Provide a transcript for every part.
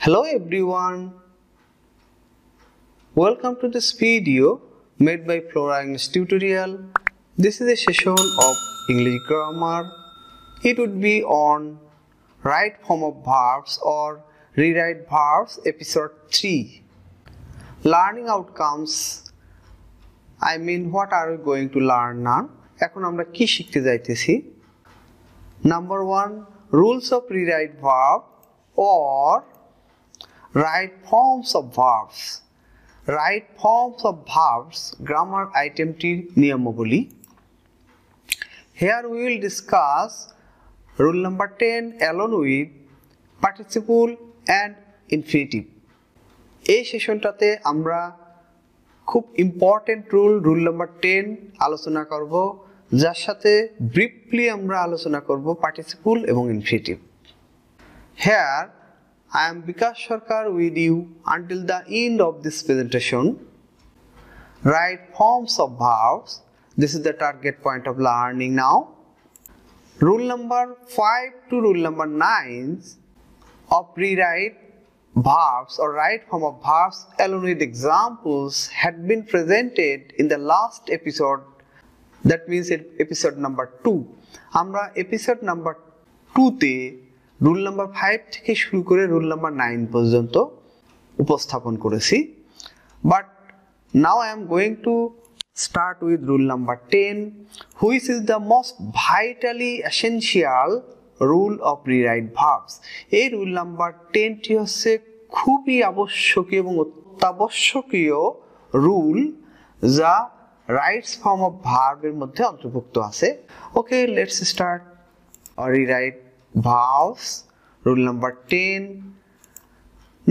Hello everyone, welcome to this video made by Flora English tutorial. This is a session of English grammar. It would be on right form of verbs or rewrite verbs episode 3. Learning outcomes, I mean what are we going to learn now? এখন আমরা কি শিখতে যাইতেছি? Number 1, rules of rewrite verb or right forms of verbs. Right forms of verbs grammar itemটির নিয়মাবলী. Here we will discuss rule number 10 along with participle and infinitive. এই সেশনটাতে আমরা খুব important rule number 10 আলোচনা করব, যার সাথে ব্রিফলি আমরা আলোচনা করব পার্টিসিপল এবং infinitive. Here I am Vikas Sarkar with you until the end of this presentation. Right forms of verbs. This is the target point of learning now. Rule number 5 to rule number 9 of rewrite verbs or right form of verbs along with examples had been presented in the last episode. That means episode number 2. আমরা episode number 2 তে rule number 5 থেকে শুরু করে rule number 9 পর্যন্ত উপস্থাপন করেছি, but now I am going to start with rule number 10, which is the most vitally essential rule of rewrite verbs. এই rule number 10টি হচ্ছে খুবই আবশ্যকীয় এবং অত্যাবশ্যকীয় রুল, যা রাইটস ফর্ম অফ ভার্বের মধ্যে অন্তর্ভুক্ত আছে. Okay, let's start rewrite verbs. Rule number 10.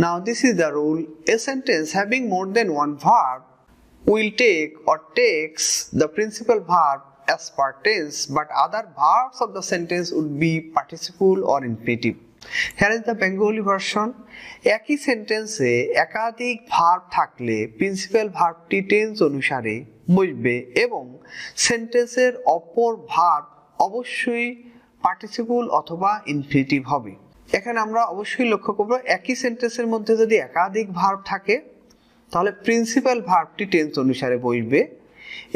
Now this is the rule. A sentence having more than one verb will take or takes the principal verb as per tense, but other verbs of the sentence would be participle or infinitive. Here is the Bengali version. একই সেন্টেন্সে একাধিক verb থাকলে principal ভার্বটি tense অনুসারে বসবে এবং সেন্টেন্সের অপর verb অবশ্যই পার্টিসিপল অথবা ইনফিনিটিভ হবে. এখানে আমরা অবশ্যই লক্ষ্য করব, একই সেন্টেন্সের মধ্যে যদি একাধিক ভার্ব থাকে তাহলে প্রিন্সিপাল ভার্বটি টেন্স অনুসারে বসবে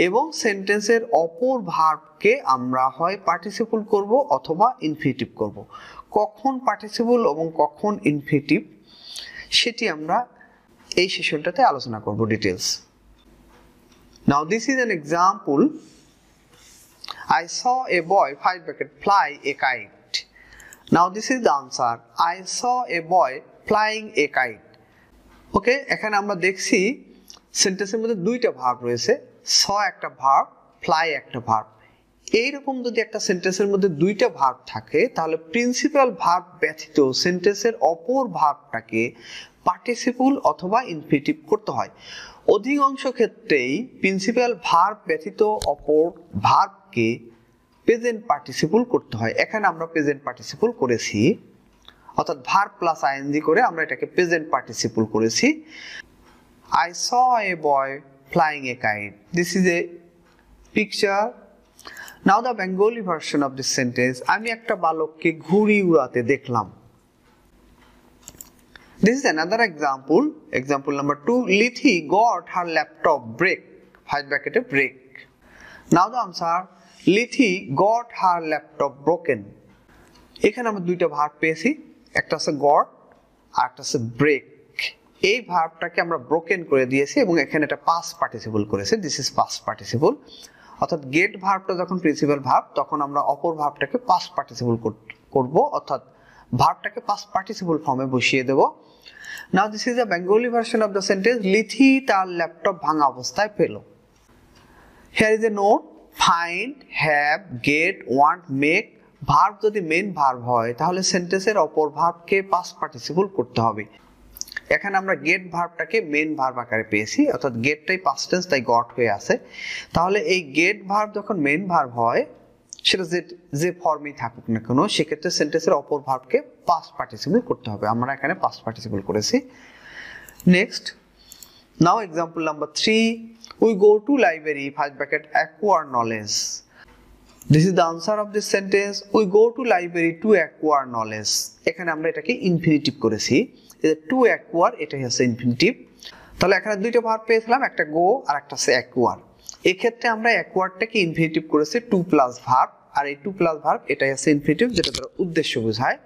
এবং সেন্টেন্সের অপর ভার্বকে আমরা হয় পার্টিসিপল করব অথবা ইনফিনিটিভ করব. কখন পার্টিসিপল এবং কখন ইনফিনিটিভ সেটি আমরা এই সেশনটাতে আলোচনা করব details. Now this is an example. I saw a boy fly a kite. Now this is the answer. I saw a boy flying a kite. Okay, এখানে আমরা দেখছি সেন্টেন্সের মধ্যে দুইটা ভার্ব রয়েছে, saw একটা ভার্ব, fly একটা ভার্ব. এইরকম যদি একটা সেন্টেন্সের মধ্যে দুইটা ভার্ব থাকে তাহলে প্রিন্সিপাল ভার্ব ব্যতীত সেন্টেন্সের অপর ভার্বটাকে পার্টিসিপল অথবা ইনফিনিটিভ করতে হয়. অধিকাংশ ক্ষেত্রেই প্রিন্সিপাল ভার্ব ব্যতীত অপর ভার্বকে প্রেজেন্ট পার্টিসিপল করতে হয়. এখানে আমরা প্রেজেন্ট পার্টিসিপল করেছি, অর্থাৎ ভার্ব প্লাস আইএনজি করে আমরা এটাকে প্রেজেন্ট পার্টিসিপল করেছি. I saw a boy flying a kite. This is a picture. Now the Bengali version of this sentence. আমি একটা বালককে ঘুড়ি উড়াতে দেখলাম. This is another example. Example number 2. Lithi got her laptop break. Break. Now the answer. Lithi got her laptop broken. এখানে আমরা দুইটা verb পেয়েছি, একটা আছে got আর একটা আছে break. এই ভার্বটাকে আমরা broken করে দিয়েছি এবং এখানে এটা past participle করেছে. This is past participle. অর্থাৎ get ভার্বটা যখন প্রিন্সিপাল ভার্ব তখন আমরা অপর ভার্বটাকে past participle করব, অর্থাৎ ভার্বটাকে past participle ফর্মে বসিয়ে দেব. Now this is the Bengali version of the sentence. লিথি তার ল্যাপটপ ভাঙা অবস্থায় পেল. Here is a note. Find, have, get, want, make. Verb যদি মেইন ভার্ব হয় তাহলে সেন্টেন্সের অপর ভার্বকে past participle করতে হবে. এখানে আমরা get ভার্বটাকে মেইন ভার্ব আকারে পেয়েছি, অর্থাৎ getটাই past tense তাই got হয়ে আছে. তাহলে এই get ভার্ব যখন মেইন ভার্ব হয় সেটা যে ফর্মই থাকুক না কেন সেক্ষেত্রে সেন্টেন্সের অপর ভার্বকে পাস্ট পার্টিসিপল করতে হবে. আমরা এখানে পাস্ট পার্টিসিপল করেছি. Next, now example number 3. We go to library acquire knowledge. This is the answer of this sentence. We go to library to acquire knowledge. এখানে আমরা এটাকে ইনফিনিটিভ করেছি। টু অ্যাকোয়ার এটাই হচ্ছে ইনফিনিটিভ। তাহলে এখানে দুইটা ভার্ব পেয়েছিলাম, একটা গো আর একটা হচ্ছে অ্যাকোয়ার। এই ক্ষেত্রে আমরা অ্যাকোয়ারটাকে ইনফিনিটিভ করেছি টু প্লাস ভার্ব, আর এই টু প্লাস ভার্ব এটাই হচ্ছে ইনফিনিটিভ, যেটা দ্বারা উদ্দেশ্য বোঝায়।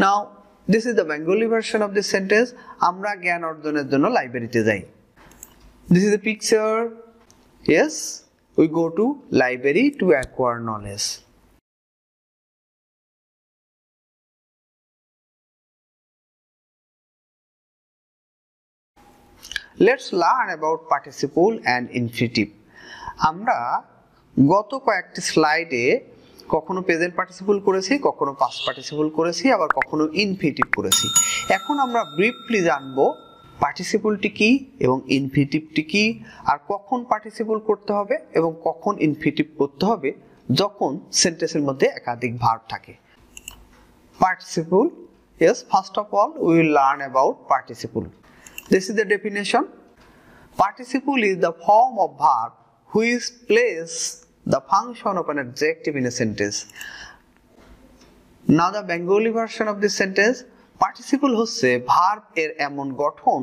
Now this is the Bengali version of this sentence. আমরা জ্ঞান অর্জনের জন্য লাইব্রেরিতে যাই। This is the picture. Yes, we go to library to acquire knowledge. Let's learn about participle and infinitive. আমরা গত কয়েকটি স্লাইডে কখনো প্রেজেন্ট পার্টিসিপল করেছি, কখনো পাস্ট পার্টিসিপল করেছি, আবার কখনো ইনফিনিটিভ করেছি। এখন আমরা ব্রিফলি জানবো পার্টিসিপলটি কি এবং ইনফিনিটিভটি কি, আর কখন পার্টিসিপল করতে হবে এবং কখন ইনফিনিটিভ করতে হবে যখন সেন্টেন্সের মধ্যে একাধিক ভার্ব থাকে। Participle, yes, first of all we will learn about participle. This is the definition. Participle is the form of verb which plays the function of an adjective in a sentence. Now the Bengali version of this sentence. Participle হচ্ছে verb এর এমন গঠন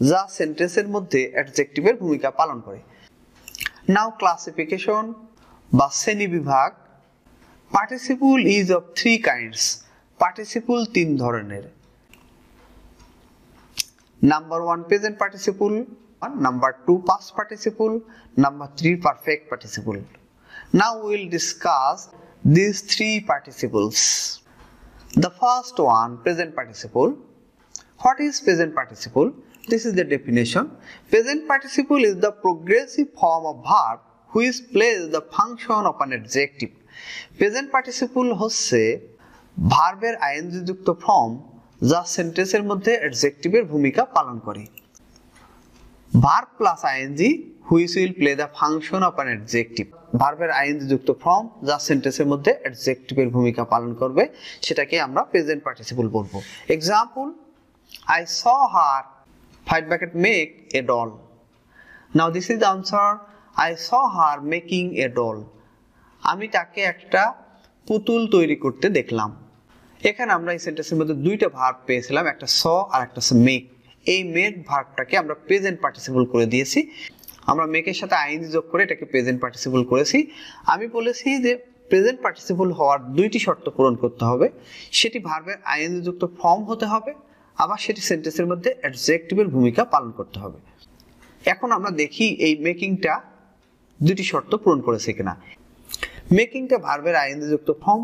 যা সেন্টেন্সের মধ্যে অ্যাডজেক্টিভের ভূমিকা পালন করে। নাও ক্লাসিফিকেশন বা শ্রেণীবিভাগ। Participle is of three kinds. Participle তিন ধরনের। Number 1 present participle, number 2 past participle, number 3 perfect participle. Now we will discuss this three participles. The first one, present participle. What is present participle? This is the definition. Present participle is the progressive form of verb which plays the function of an adjective. Present participle হচ্ছে ভার্বের ING যুক্ত form যা সেন্টেন্সের মধ্যে অ্যাডজেক্টিভের ভূমিকা পালন করে। Verb plus ING which will play the function of an adjective. ভার্বের আইএনজি যুক্ত ফর্ম যা সেন্টেন্সের মধ্যে অ্যাডজেক্টিভের ভূমিকা পালন করবে সেটাকে আমরা প্রেজেন্ট পার্টিসিপল বলবো। Example, I saw her make a doll. Now this is the answer. I saw her making a doll. আমি তাকে একটা পুতুল তৈরি করতে দেখলাম। এখানে আমরা এই সেন্টেন্সের মধ্যে দুইটা ভার্ব পেয়েছিলাম, একটা স আর একটা মেক। এই মেক ভার্বটাকে আমরা প্রেজেন্ট পার্টিসিপল করে দিয়েছি। আমরা মেকের সাথে আইএনজি যোগ করে এটাকে প্রেজেন্ট পার্টিসিপল করেছি। আমি বলেছি যে প্রেজেন্ট পার্টিসিপল হওয়ার দুইটি শর্ত পূরণ করতে হবে। সেটি ভার্বের আইএনজি যুক্ত ফর্ম হতে হবে, আবার সেটি সেন্টেন্সের মধ্যে অ্যাডজেক্টিভের ভূমিকা পালন করতে হবে। এখন আমরা দেখি এই মেকিংটা দুটি শর্ত পূরণ করেছে কিনা। মেকিংটা ভার্বের আইএনজি যুক্ত ফর্ম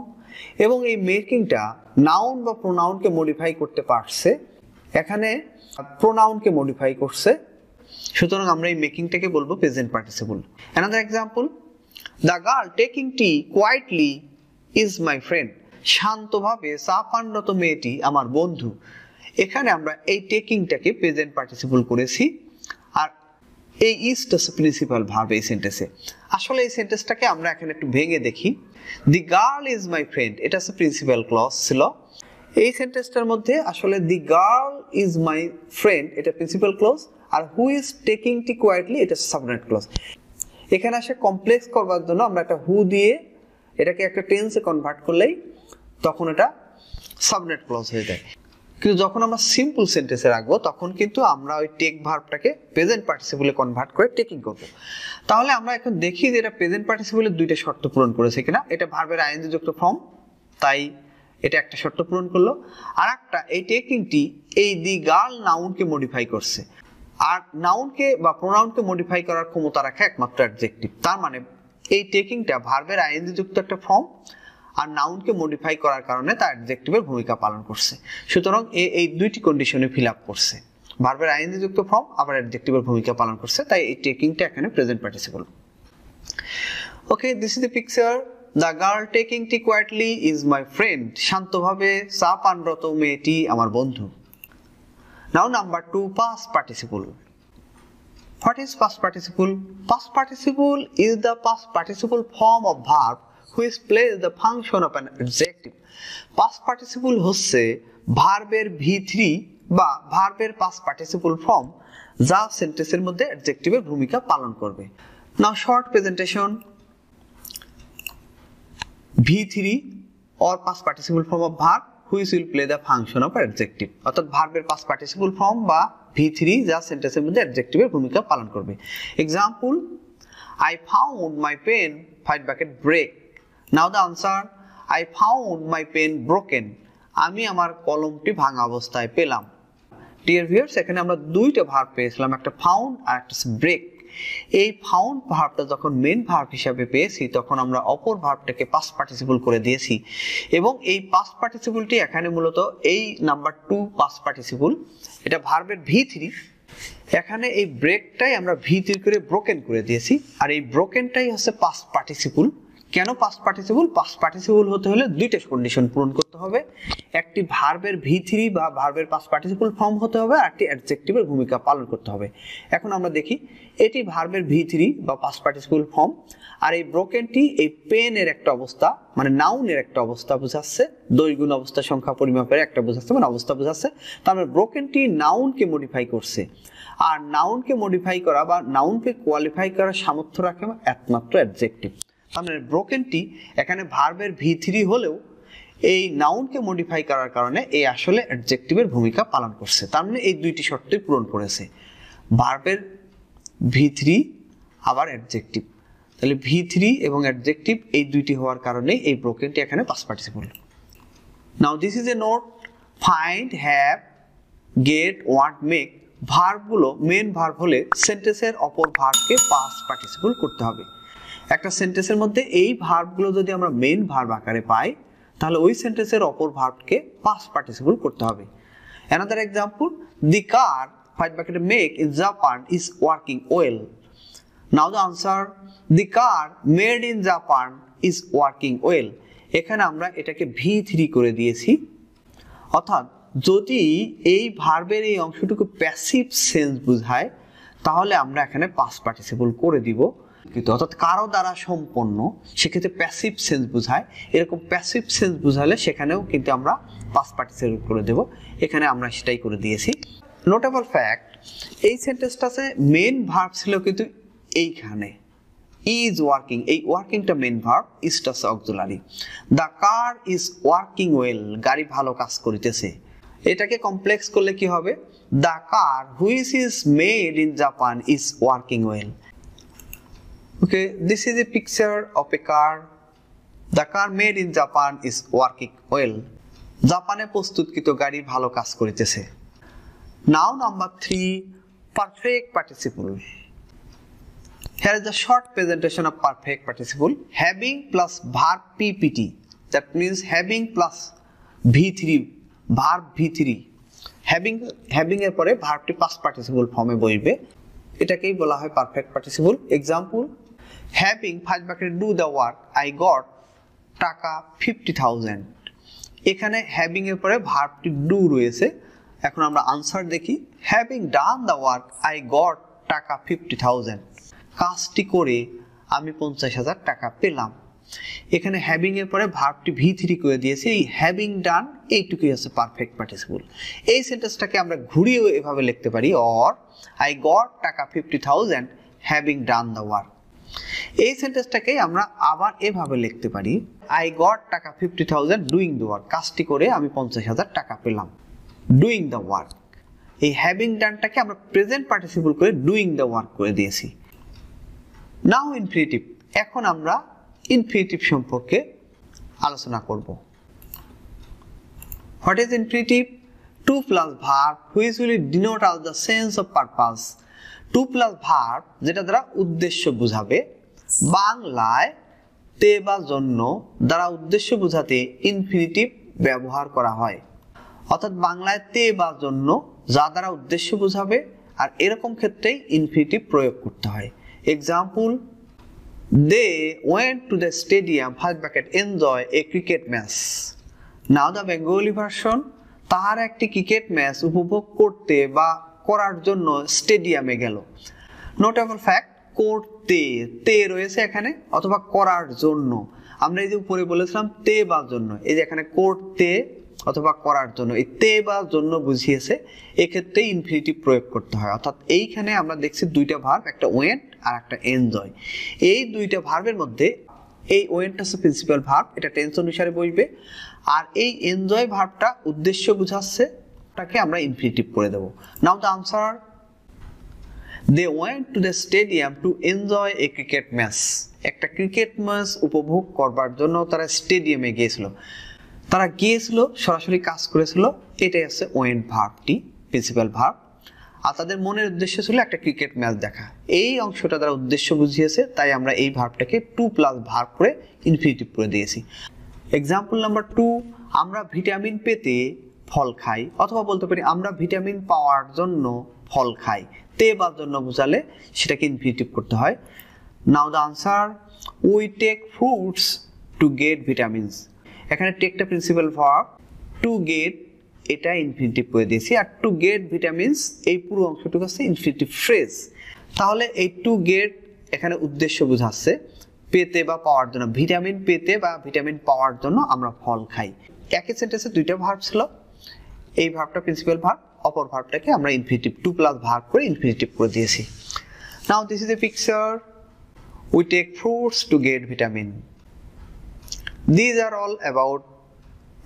এবং এই মেকিংটা নাউন বা প্রোনাউনকে মডিফাই করতে পারছে। এখানে প্রোনাউনকে মডিফাই করছে, সুতরাং আমরা এই মেকিংটাকে বলবো present participle. Another example, the girl taking tea quietly is my friend. শান্তভাবে চা পানরত মেয়েটি আমার বন্ধু। এখানে আমরা এই টেকিংটাকে প্রেজেন্ট পার্টিসিপল করেছি, আর এই ইজটা প্রিন্সিপাল ভার্ব এই সেন্টেন্সে। আসলে এই সেন্টেন্সটাকে আমরা এখানে একটু ভেঙে দেখি। The girl is my friend, এটা হচ্ছে প্রিন্সিপাল ক্লজ ছিল। এই সেন্টেন্সটার মধ্যে আসলে the girl is my friend এটা প্রিন্সিপাল ক্লজ, আর who is taking tea quietly এটা সাবঅর্ডিনেট ক্লজ। এখানে আসে কমপ্লেক্স করবার জন্য আমরা একটা হু দিয়ে এটাকে একটা টেন্সে কনভার্ট করলেই তখন এটা সাবঅর্ডিনেট ক্লজ হয়ে যায়। কিন্তু যখন আমরা সিম্পল সেন্টেন্সে রাখবো তখন কিন্তু আমরা ওই টেক ভার্বটাকে প্রেজেন্ট পার্টিসিপলে কনভার্ট করে টেকিং করব। তাহলে আমরা এখন দেখি যে এটা প্রেজেন্ট পার্টিসিপলের দুইটা শর্ত পূরণ করেছে কিনা। এটা ভার্বের আইএনজি যুক্ত ফর্ম, তাই এটা একটা শর্ত পূরণ করলো। আর একটা, এই টেকিংটি এই দি গার্ল নাউনকে মডিফাই করছে। আর নাউনকে বা প্রোনাউনকে মডিফাই করার ক্ষমতা রাখে একমাত্র অ্যাডজেক্টিভ। তার মানে এই টেকিংটা ভার্বের আইএনজি যুক্ত একটা ফর্ম আর নাউনকে মডিফাই করার কারণে তার অ্যাডজেক্টিভের ভূমিকা পালন করছে। সুতরাং এই দুইটি কন্ডিশনে ফিল আপ করছে, ভার্বের আইএনজি যুক্ত ফর্ম আবার অ্যাডজেক্টিভের ভূমিকা পালন করছে, তাই এই টেকিংটা এখানে present participle. Okay, this is the picture. The girl taking tea quietly is my friend. শান্তভাবে চা পানরত মেয়েটি আমার বন্ধু। Now number 2, past participle. What is past participle? Past participle is the past participle form of verb which plays the function of an adjective. Past participle হচ্ছে ভার্বের V3 বা ভার্বের past participle form যা সেন্টেন্সের মধ্যে অ্যাডজেক্টিভের ভূমিকা পালন করবে। Now short presentation. V3 or past participle form of verb which will play the function of adjective অর্থাৎ ভার্বের past participle form বা V3 যা সেন্টেন্সের মধ্যে অ্যাডজেক্টিভের ভূমিকা পালন করবে example I found my pen five bucket break now the answer I found my pen broken আমি আমার কলমটি ভাঙা অবস্থায় পেলাম ডিয়ার ভিউয়ার্স এখানে আমরা দুইটা ভার্ব পেয়েছিলাম একটা ফাউন্ড আর একটা ব্রেক এই ফাউন্ড ভার্বটা যখন মেইন ভার্ব হিসেবে পেয়েছি তখন আমরা অপর ভার্বটাকে পাস্ট পার্টিসিপল করে দিয়েছি এবং এই পাস্ট পার্টিসিপলটি এখানে মূলত এই নাম্বার 2 পাস্ট পার্টিসিপল এটা ভার্বের V3 এখানে এই ব্রেকটাই আমরা V3 করে ব্রোকেন করে দিয়েছি আর এই ব্রোকেনটাই হচ্ছে পাস্ট পার্টিসিপল কেন পাস্ট পার্টিসিপল হতে হলে দুইটা কন্ডিশন পূরণ করতে হবে একটি ভার্বের V3 বা ভার্বের পাস্ট পার্টিসিপল ফর্ম হতে হবে আর একটি অ্যাডজেক্টিভের ভূমিকা পালন করতে হবে এখন আমরা দেখি এটি ভার্বের V3 বা পাস্ট পার্টিসিপল ফর্ম আর এই ব্রোকেনটি এই পেনের একটা অবস্থা মানে নাউনের একটা অবস্থা বোঝাচ্ছে দৈর্ঘ্য অবস্থা সংখ্যা পরিমাপের একটা বোঝাচ্ছে মানে অবস্থা বোঝাচ্ছে তার মানে ব্রোকেনটি নাউনকে মডিফাই করছে আর নাউনকে মডিফাই করা বা নাউনকে কোয়ালিফাই করার সামর্থ্য রাখে একমাত্র অ্যাডজেক্টিভ তার মানে ব্রোকেনটি এখানে ভার্বের V3 হলেও এই নাউনকে মডিফাই করার কারণে এই আসলে অ্যাডজেক্টিভের ভূমিকা পালন করছে তার মানে এই দুইটি শর্তই পূরণ করেছে ভার্বের V3 আবার অ্যাডজেক্টিভ তাহলে V3 এবং অ্যাডজেক্টিভ এই দুইটি হওয়ার কারণে এই ব্রোকেনটি এখানে past participle now this is a note find have get want make ভার্বগুলো মেইন ভার্ব হলে সেন্টেন্সের অপর ভার্বকে পাস্ট পার্টিসিপল করতে হবে একটা সেন্টেন্সের মধ্যে এই ভার্বগুলো যদি আমরা মেইন ভার্ব আকারে পাই তাহলে ওই সেন্টেন্সের অপর ভার্বকে পাস্ট পার্টিসিপল করতে হবে another example the car five bucket make in Japan is working well now the answer the car made in Japan is working well এখানে আমরা এটাকে V3 করে দিয়েছি অর্থাৎ যদি এই ভার্বের এই অংশটুকু প্যাসিভ সেন্স বোঝায় তাহলে আমরা এখানে পাস্ট পার্টিসিপল করে দিব অর্থাৎ কারো দ্বারা সম্পন্ন সেক্ষেত্রে প্যাসিভ সেন্স বোঝায় এরকম প্যাসিভ সেন্স বোঝালে সেখানেও কিন্তু আমরা পাস্ট পার্টিসিপল করে দেব এখানে আমরা সেটাই করে দিয়েছি নোটেবল ফ্যাক্ট এই সেন্টেন্সটাতে মেইন ভার্ব ছিল কিন্তু এইখানে ইজ ওয়ার্কিং এই ওয়ার্কিংটা মেইন ভার্ব ইজটা auxiliary the car is working well গাড়ি ভালো কাজ করিতেছে এটাকে কমপ্লেক্স করলে কি হবে the car which is made in Japan is working well Okay, this is a picture of a car. The car made in Japan is working well. জাপানে প্রস্তুতকৃত গাড়ি ভালো কাজ করিতেছে Now number 3 perfect participle. Here is the short presentation of perfect participle having plus verb PPT that means having plus V3 verb V3 having এর পরে ভার্বটি past participle ফর্মে বসবে এটাকেই বলা হয় perfect participle example having five bucket do the work I got টাকা 50,000 এখানে having এর পরে ভার্বটি do রয়েছে এখন আমরা আনসার দেখি having done the work I got টাকা 50,000 কাজটি করে আমি 50,000 টাকা পেলাম এখানে having এর পরে ভার্বটি V3 করে দিয়েছে এই having done এইটুকুই হচ্ছে পারফেক্ট পার্টিসিপল এই সেন্টেন্সটাকে আমরা ঘুরিয়েও এভাবে লিখতে পারি or I got টাকা 50,000 having done the work এই সেন্টেন্সটাকে আমরা আবার এভাবে লিখতে পারি I got টাকা 50,000 doing the work কাজটি করে আমি 50,000 টাকা পেলাম doing the work এই having done টাকে আমরা প্রেজেন্ট পার্টিসিপল করে doing the work করে দিয়েছি now infinitive এখন আমরা ইনফিনিটিভ সম্পর্কে আলোচনা করব What is infinitive? To plus verb which will denote out the sense of purpose. To plus verb যেটা দ্বারা উদ্দেশ্য বোঝাবে বাংলায় তে বা জন্য দ্বারা উদ্দেশ্য বোঝাতে ইনফিনিটিভ ব্যবহার করা হয় অর্থাৎ বাংলায় তে বা জন্য যা দ্বারা উদ্দেশ্য বোঝাবে আর এরকম ক্ষেত্রেই ইনফিনিটিভ প্রয়োগ করতে হয় example They went to the stadium first bucket enjoy a cricket match. Now the Bengali version তার একটি ক্রিকেট ম্যাচ উপভোগ করতে বা করার জন্য স্টেডিয়ামে গেল নোটেবল ফ্যাক্ট করতে তে রয়েছে এখানে অথবা করার জন্য আমরা এই যে উপরে বলেছিলাম তে বা জন্য এই যে এখানে করতে অথবা করার জন্য এই তে বা জন্য বুঝিয়েছে এক্ষেত্রে ইনফিনিটিভ প্রয়োগ করতে হয় অর্থাৎ এইখানে আমরা দেখছি দুইটা ভার্ব একটা ওয়েন্ট আর একটা এনজয় এই দুইটা ভার্বের মধ্যে এই ওয়েন্টটা হচ্ছে প্রিন্সিপাল ভার্ব, এটা টেন্স অনুসারে বসবে। আর এই এনজয় ভার্বটা উদ্দেশ্য বোঝাচ্ছে, তাকে আমরা ইনফিনিটিভ করে দেব। Now the answer, they went to the stadium to enjoy a cricket match. একটা ক্রিকেট ম্যাচ উপভোগ করবার জন্য তারা স্টেডিয়ামে গিয়েছিল। তারা গিয়েছিল, সরাসরি কাজ করেছিল, এটাই আছে ওয়েন্ট ভার্বটি, প্রিন্সিপাল ভার্ব। আর তাদের মনের উদ্দেশ্য ছিল একটা ক্রিকেট ম্যাচ দেখা। এই অংশটা তারা উদ্দেশ্য বুঝিয়েছে, তাই আমরা এই ভার্বটাকে টু প্লাস ভার্ব করে ইনফিনিটিভ করে দিয়েছি। এক্সাম্পল নাম্বার 2, আমরা ভিটামিন পেতে ফল খাই, অথবা বলতে পারি আমরা ভিটামিন পাওয়ার জন্য ফল খাই। তে বা জন্য বোঝালে সেটাকে ইনফিনিটিভ করতে হয়। Now the answer, we take fruits to get vitamins. এখানে টেকটা প্রিন্সিপাল ভার্ব, টু গেট এটা ইনফিনিটিভ করে দিয়েছি। আর টু গেট ভিটামিনস এই পুরো অংশটুকু আছে ইনফিনিটিভ ফ্রেজ। তাহলে এই টু গেট এখানে উদ্দেশ্য বোঝাচ্ছে, পেতে বা পাওয়ার জন্য, ভিটামিন পেতে বা ভিটামিন পাওয়ার জন্য আমরা ফল খাই। একই সেন্টেন্সে দুইটা ভার্ব ছিল, এই ভার্বটা প্রিন্সিপাল ভার্ব, অপর ভার্বটাকে আমরা ইনফিনিটিভ টু প্লাস ভার্ব করে ইনফিনিটিভ করে দিয়েছি। Now this is a picture, we take fruits to get vitamin. These are all about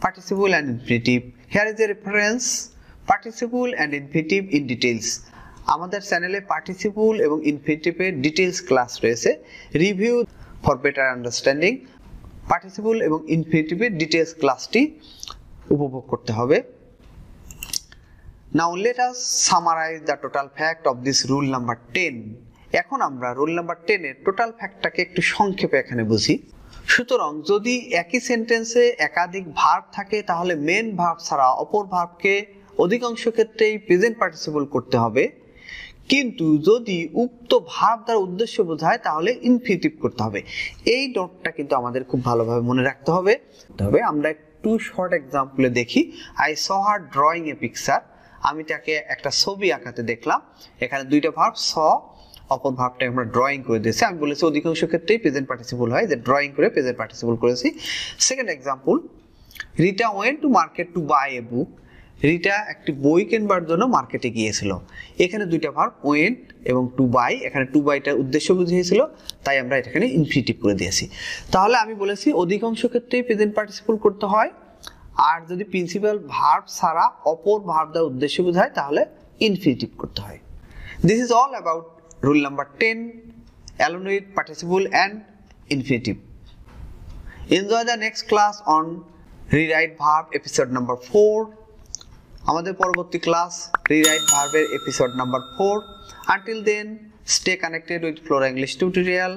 participle and infinitive. Here is a reference, participle and infinitive in details. আমাদের চ্যানেলে participle এবং ইনফিনিটিভের details class রয়েছে, review for better understanding. Participle এবং ইনফিনিটিভের details ক্লাসটি উপভোগ করতে হবে। Now let us summarize the total fact of this rule number 10. এখন আমরা রুল নাম্বার 10 এর টোটাল ফ্যাক্টটাকে একটু সংক্ষেপে এখানে বুঝি। সুতরাং যদি একই সেন্টেন্সে একাধিক ভার্ব থাকে তাহলে মেন ভার্ব ছাড়া অপর ভার্বকে অধিকাংশ ক্ষেত্রেই প্রেজেন্ট পার্টিসিপল করতে হবে, কিন্তু যদি উক্ত ভার্ব দ্বারা উদ্দেশ্য বোঝায় তাহলে ইনফিনিটিভ করতে হবে। এই নোটটা কিন্তু আমাদের খুব ভালোভাবে মনে রাখতে হবে। তবে আমরা একটু শর্ট এক্সাম্পলে দেখি। I saw her drawing a picture, আমি তাকে একটা ছবি আঁকাতে দেখলাম। এখানে দুইটা ভার্ব, স, অপর ভার্বটা আমরা ড্রয়িং করে দিয়েছি। আমি বলেছি অধিকাংশ ক্ষেত্রেই প্রেজেন্ট পার্টিসিপল হয়, যে ড্রয়িং করে প্রেজেন্ট পার্টিসিপল করেছি। Second example, Rita went to market to buy a book. Rita একটি বই কিনবার জন্য মার্কেটে গিয়েছিল। এখানে দুইটা ভার্ব, ওয়েন্ট এবং টু বাই। এখানে টু বাইটার উদ্দেশ্য বুঝিয়েছিল, তাই আমরা এখানে ইনফিনিটিভ করে দিয়েছি। তাহলে আমি বলেছি অধিকাংশ ক্ষেত্রেই প্রেজেন্ট পার্টিসিপল করতে হয়, আর যদি প্রিন্সিপাল ভার্ব ছাড়া অপর ভার্ব দ্বারা উদ্দেশ্য বোঝায় তাহলে ইনফিনিটিভ করতে হয়। This is all about rule number 10, along with participle and infinitive. Enjoy the next class on rewrite verb episode number 4. আমাদের পরবর্তী ক্লাস rewrite verb এর episode number 4. Until then, stay connected with Flora English tutorial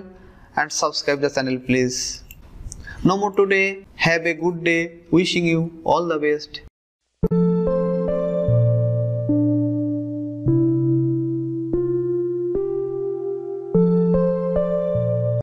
and subscribe the channel please. No more today. Have a good day. Wishing you all the best.